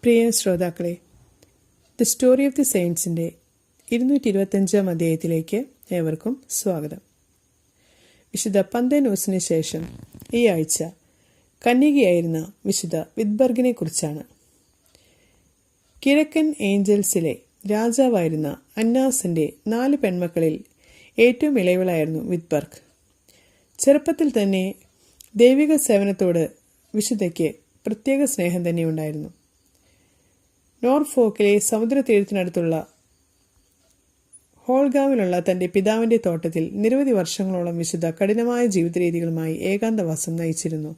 പ്രിയ ശ്രോതാക്കളെ, the story of the സെയിൻസിൻ്റെ 225 അധ്യായത്തിലേക്ക് ഏവർക്കും സ്വാഗതം. വിശുദ്ധ പന്തേനോസിന് ശേഷം ഈ ആഴ്ച കന്യകയായിരുന്ന വിശുദ്ധ വിത്ബർഗിനെ കുറിച്ചാണ്. കിഴക്കൻ ഏഞ്ചൽസിലെ രാജാവായിരുന്ന അന്നാസിൻ്റെ 4 പെൺമക്കളിൽ ഏറ്റവും ഇളയവളായിരുന്നു വിത്ബർഗ്. ചെറുപ്പത്തിൽ തന്നെ ദൈവിക സേവനത്തോട് വിശുദ്ധയ്ക്ക് പ്രത്യേക സ്നേഹം തന്നെ ഉണ്ടായിരുന്നു. നോർഫോക്കിലെ സമുദ്രതീരത്തിനടുത്തുള്ള ഹോൾഗാമിലുള്ള തൻ്റെ പിതാവിൻ്റെ തോട്ടത്തിൽ നിരവധി വർഷങ്ങളോളം വിശുദ്ധ കഠിനമായ ജീവിത രീതികളുമായി ഏകാന്തവാസം നയിച്ചിരുന്നു.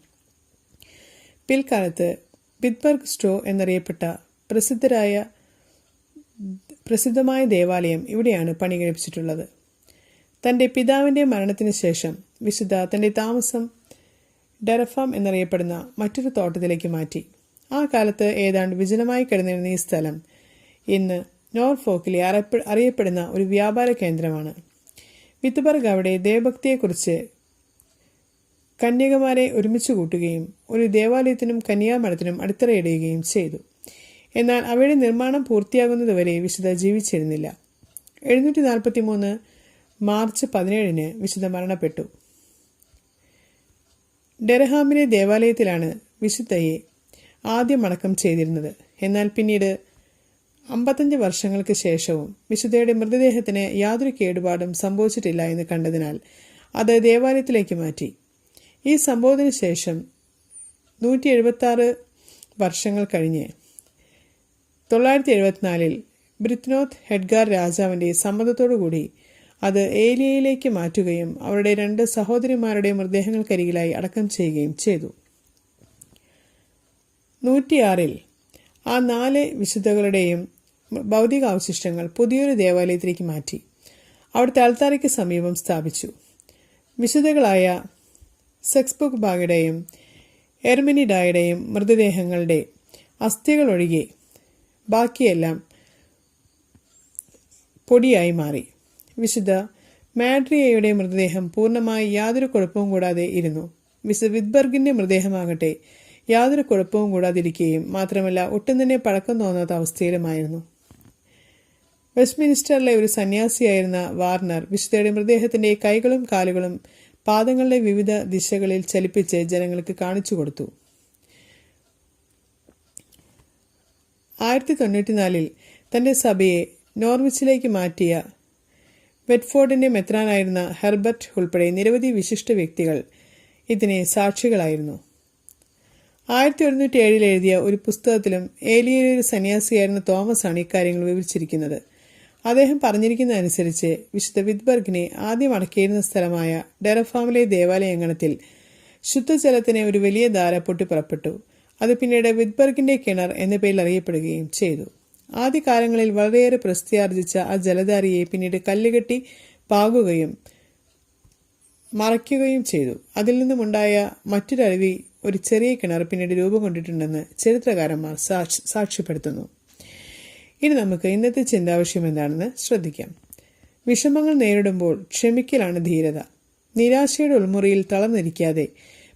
പിൽക്കാലത്ത് വിത്ബർഗ് സ്റ്റോ എന്നറിയപ്പെട്ട പ്രസിദ്ധമായ ദേവാലയം ഇവിടെയാണ് പണി കഴിപ്പിച്ചിട്ടുള്ളത്. തൻ്റെ പിതാവിൻ്റെ മരണത്തിന് ശേഷം വിശുദ്ധ തൻ്റെ താമസം ഡെറഫാം എന്നറിയപ്പെടുന്ന മറ്റൊരു തോട്ടത്തിലേക്ക് മാറ്റി. ആ കാലത്ത് ഏതാണ്ട് വിജനമായി കിടന്നിരുന്ന ഈ സ്ഥലം ഇന്ന് നോർഫോക്കിലെ അറിയപ്പെടുന്ന ഒരു വ്യാപാര കേന്ദ്രമാണ്. വിത്ബർഗ് അവിടെ ദേവഭക്തിയെക്കുറിച്ച് കന്യകമാരെ ഒരുമിച്ച് കൂട്ടുകയും ഒരു ദേവാലയത്തിനും കന്യാമഠത്തിനും അടിത്തറയിടുകയും ചെയ്തു. എന്നാൽ അവയുടെ നിർമ്മാണം പൂർത്തിയാകുന്നതുവരെ വിശുദ്ധ ജീവിച്ചിരുന്നില്ല. 743 മാർച്ച് 17 വിശുദ്ധ മരണപ്പെട്ടു. ഡെറഹാമിലെ ദേവാലയത്തിലാണ് വിശുദ്ധയെ ആദ്യം അടക്കം ചെയ്തിരുന്നത്. എന്നാൽ പിന്നീട് 55 വർഷങ്ങൾക്ക് ശേഷവും വിശുദ്ധയുടെ മൃതദേഹത്തിന് യാതൊരു കേടുപാടും സംഭവിച്ചിട്ടില്ല എന്ന് കണ്ടതിനാൽ അത് ദേവാലയത്തിലേക്ക് മാറ്റി. ഈ സംഭവത്തിന് ശേഷം 176 വർഷങ്ങൾ കഴിഞ്ഞ് 974 ബ്രിത്നോത്ത് ഹെഡ്ഗാർ രാജാവിൻ്റെ സമ്മതത്തോടുകൂടി അത് ഏലിയയിലേക്ക് മാറ്റുകയും അവരുടെ 2 സഹോദരിമാരുടെ മൃതദേഹങ്ങൾക്കരികിലായി അടക്കം ചെയ്യുകയും ചെയ്തു. 106 ആ 4 വിശുദ്ധകളുടെയും ഭൗതികാവശിഷ്ടങ്ങൾ പുതിയൊരു ദേവാലയത്തിലേക്ക് മാറ്റി അവിടുത്തെ അൾത്താരയ്ക്ക് സമീപം സ്ഥാപിച്ചു. വിശുദ്ധകളായ സെക്സ്ബുക്ക് ബാഗയുടെയും എർമിനിഡായുടെയും മൃതദേഹങ്ങളുടെ അസ്ഥികൾ ഒഴികെ ബാക്കിയെല്ലാം പൊടിയായി മാറി. വിശുദ്ധ മാഡ്രിയയുടെ മൃതദേഹം പൂർണ്ണമായി യാതൊരു കുഴപ്പവും കൂടാതെ ഇരുന്നു. വിശുദ്ധ വിത്ബർഗിന്റെ മൃതദേഹമാകട്ടെ യാതൊരു കുഴപ്പവും കൂടാതിരിക്കുകയും മാത്രമല്ല ഒട്ടും തന്നെ പഴക്കം തോന്നാത്ത അവസ്ഥയിലുമായിരുന്നു. വെസ്റ്റ്മിനിസ്റ്ററിലെ ഒരു സന്യാസിയായിരുന്ന വാർണർ വിശുദ്ധയുടെ മൃതദേഹത്തിന്റെ കൈകളും കാലുകളും പാദങ്ങളുടെ വിവിധ ദിശകളിൽ ചലിപ്പിച്ച് ജനങ്ങൾക്ക് കാണിച്ചു കൊടുത്തു. 1094 തന്റെ സഭയെ നോർവിച്ചിലേക്ക് മാറ്റിയ വെറ്റ്ഫോർഡിന്റെ മെത്രാനായിരുന്ന ഹെർബർട്ട് ഉൾപ്പെടെ നിരവധി വിശിഷ്ട വ്യക്തികൾ ഇതിനെ സാക്ഷികളായിരുന്നു. 1107 എഴുതിയ ഒരു പുസ്തകത്തിലും ഏലിയയിലെ ഒരു സന്യാസിയായിരുന്ന തോമസ് ആണ് ഇക്കാര്യങ്ങൾ വിവരിച്ചിരിക്കുന്നത്. അദ്ദേഹം പറഞ്ഞിരിക്കുന്നതനുസരിച്ച് വിശുദ്ധ വിത്ബർഗിനെ ആദ്യം അടക്കിയിരുന്ന സ്ഥലമായ ഡെറഫാമിലെ ദേവാലയ അങ്കണത്തിൽ ശുദ്ധജലത്തിന് ഒരു വലിയ ധാര പൊട്ടി പുറപ്പെട്ടു. അത് പിന്നീട് വിത്ബർഗിന്റെ കിണർ എന്ന പേരിൽ അറിയപ്പെടുകയും ചെയ്തു. ആദ്യകാലങ്ങളിൽ വളരെയേറെ പ്രസിദ്ധിയാർജിച്ച ആ ജലധാരയെ പിന്നീട് കല്ലുകെട്ടി പാകുകയും മറയ്ക്കുകയും ചെയ്തു. അതിൽ നിന്നുമുണ്ടായ മറ്റൊരരുവി ഒരു ചെറിയ കിണർ പിന്നീട് രൂപം കൊണ്ടിട്ടുണ്ടെന്ന് ചരിത്രകാരന്മാർ സാക്ഷ്യപ്പെടുത്തുന്നു. ഇനി നമുക്ക് ഇന്നത്തെ ചിന്താവിഷയം എന്താണെന്ന് ശ്രദ്ധിക്കാം. വിഷമങ്ങൾ നേരിടുമ്പോൾ ക്ഷമിക്കലാണ് ധീരത. നിരാശയുടെ ഉൾമുറിയിൽ തളർന്നിരിക്കാതെ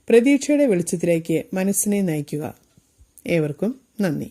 പ്രതീക്ഷയുടെ വെളിച്ചത്തിലേക്ക് മനസ്സിനെ നയിക്കുക. ഏവർക്കും നന്ദി.